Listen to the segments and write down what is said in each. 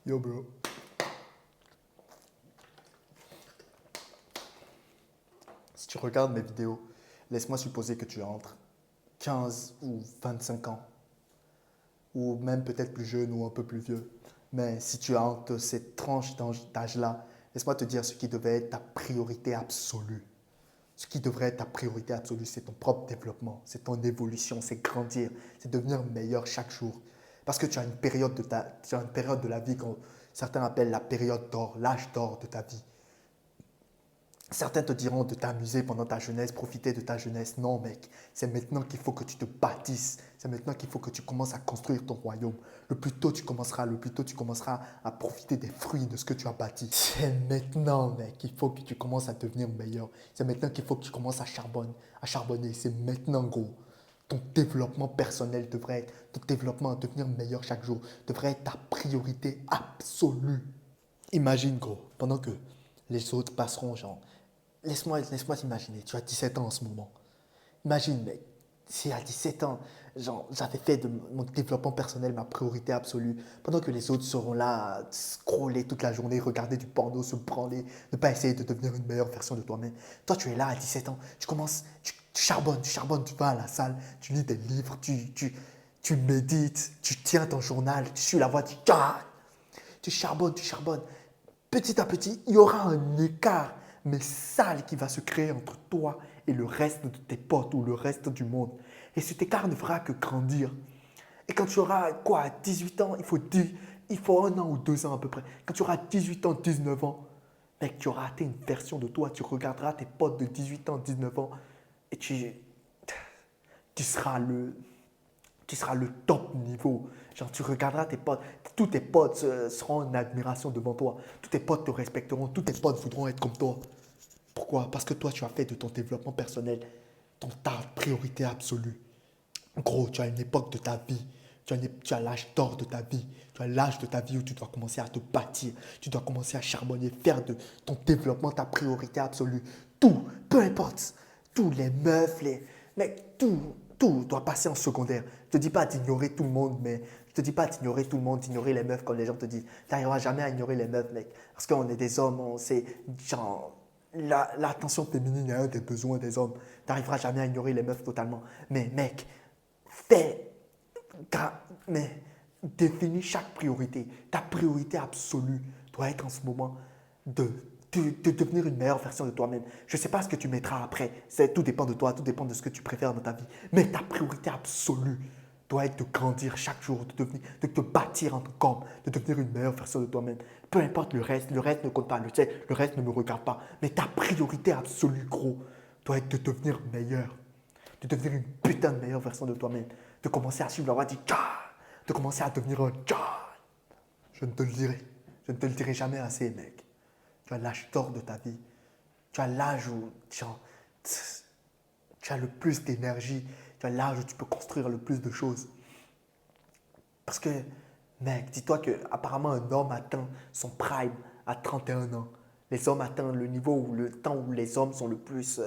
Yo, bro. Si tu regardes mes vidéos, laisse-moi supposer que tu as entre 15 ou 25 ans, ou même peut-être plus jeune ou un peu plus vieux. Mais si tu as entre cette tranche d'âge-là, laisse-moi te dire ce qui devait être ta priorité absolue. Ce qui devrait être ta priorité absolue, c'est ton propre développement, c'est ton évolution, c'est grandir, c'est devenir meilleur chaque jour. Parce que tu as une période tu as une période de la vie que certains appellent la période d'or, l'âge d'or de ta vie. Certains te diront de t'amuser pendant ta jeunesse, profiter de ta jeunesse. Non, mec, c'est maintenant qu'il faut que tu te bâtisses. C'est maintenant qu'il faut que tu commences à construire ton royaume. Le plus tôt tu commenceras, le plus tôt tu commenceras à profiter des fruits de ce que tu as bâti. C'est maintenant, mec, qu'il faut que tu commences à devenir meilleur. C'est maintenant qu'il faut que tu commences à charbonner. C'est maintenant, gros. Ton développement personnel devrait être, ton développement à devenir meilleur chaque jour devrait être ta priorité absolue. Imagine, gros, pendant que les autres passeront, genre, laisse-moi t'imaginer, tu as 17 ans en ce moment. Imagine, mec, si à 17 ans, genre, j'avais fait de mon développement personnel ma priorité absolue, pendant que les autres seront là à scroller toute la journée, regarder du porno, se branler, ne pas essayer de devenir une meilleure version de toi-même. Toi, tu es là à 17 ans, tu commences, tu charbonnes, tu vas à la salle, tu lis des livres, tu médites, tu tiens ton journal, tu suis la voie, tu charbonnes, tu charbonnes. Petit à petit, il y aura un écart, mais sale, qui va se créer entre toi et le reste de tes potes ou le reste du monde. Et cet écart ne fera que grandir. Et quand tu auras quoi, 18 ans, il faut 1 an ou 2 ans à peu près. Quand tu auras 18 ans, 19 ans, mec, tu auras atteint une version de toi. Tu regarderas tes potes de 18 ans, 19 ans et tu seras le top niveau. Genre, tu regarderas tes potes, tous tes potes seront en admiration devant toi. Tous tes potes te respecteront, tous tes potes voudront être comme toi. Pourquoi? Parce que toi, tu as fait de ton développement personnel ta priorité absolue. Gros, tu as une époque de ta vie. Tu as l'âge d'or de ta vie. Tu as l'âge de ta vie où tu dois commencer à te bâtir. Tu dois commencer à charbonner, faire de ton développement ta priorité absolue. Tout, peu importe. Tous les meufs, mec, tout doit passer en secondaire. Je te dis pas d'ignorer tout le monde, mais je te dis pas d'ignorer tout le monde, d'ignorer les meufs comme les gens te disent. Tu n'arriveras jamais à ignorer les meufs, mec. Parce qu'on est des hommes, on sait, genre, l'attention féminine est un des besoins des hommes. Tu n'arriveras jamais à ignorer les meufs totalement. Mais mec, fais, mais définis chaque priorité. Ta priorité absolue doit être en ce moment de devenir une meilleure version de toi-même. Je ne sais pas ce que tu mettras après. Tout dépend de toi, tout dépend de ce que tu préfères dans ta vie. Mais ta priorité absolue doit être de grandir chaque jour, de te bâtir en tant qu'homme, de devenir une meilleure version de toi-même. Peu importe le reste ne compte pas, le reste ne me regarde pas. Mais ta priorité absolue, gros, doit être de devenir meilleur, de devenir une putain de meilleure version de toi-même, de commencer à suivre la voie du John, de commencer à devenir un John. Je ne te le dirai, je ne te le dirai jamais assez, mec. Tu as l'âge d'or de ta vie. Tu as l'âge où tu as le plus d'énergie. Tu as l'âge où tu peux construire le plus de choses. Parce que, mec, dis-toi qu'apparemment un homme atteint son prime à 31 ans. Les hommes atteignent le niveau où le temps où les hommes sont le plus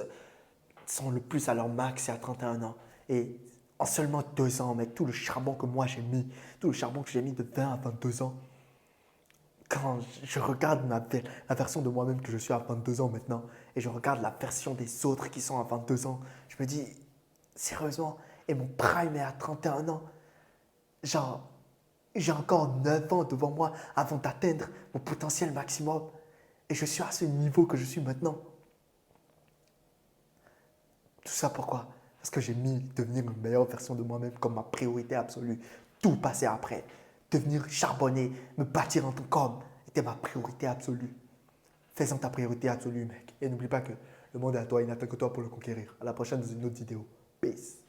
à leur max, c'est à 31 ans. Et en seulement 2 ans, mec, tout le charbon que moi j'ai mis, tout le charbon que j'ai mis de 20 à 22 ans, quand je regarde la version de moi-même que je suis à 22 ans maintenant, et je regarde la version des autres qui sont à 22 ans, je me dis, sérieusement, et mon prime est à 31 ans, genre, j'ai encore 9 ans devant moi avant d'atteindre mon potentiel maximum, et je suis à ce niveau que je suis maintenant. Tout ça pourquoi? Parce que j'ai mis devenir une meilleure version de moi-même comme ma priorité absolue. Tout passer après. Devenir charbonné, me bâtir en tant qu'homme, était ma priorité absolue. Fais-en ta priorité absolue, mec. Et n'oublie pas que le monde est à toi, il n'attend que toi pour le conquérir. À la prochaine dans une autre vidéo. Peace.